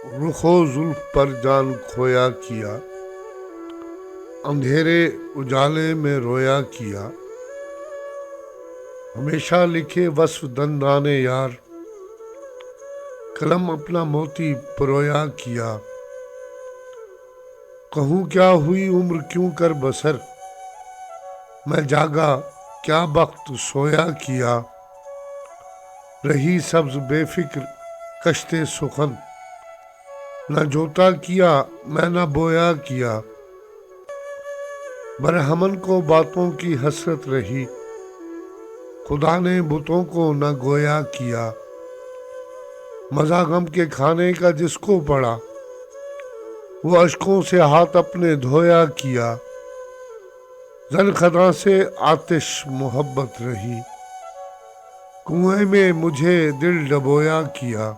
रुखो जुल्फ पर जान खोया किया, अंधेरे उजाले में रोया किया। हमेशा लिखे वस्फ दंदाने यार, कलम अपना मोती परोया किया। कहूँ क्या हुई उम्र क्यों कर बसर, मैं जागा क्या वक्त सोया किया। रही सब्ज बेफिक्र कश्ते सुखन, न जोता किया मैं न बोया किया। बरहमन को बातों की हसरत रही, खुदा ने बुतों को न गोया किया। मजा गम के खाने का जिसको पड़ा, वो अश्कों से हाथ अपने धोया किया। जन खदा से आतिश मोहब्बत रही, कुएं में मुझे दिल डबोया किया।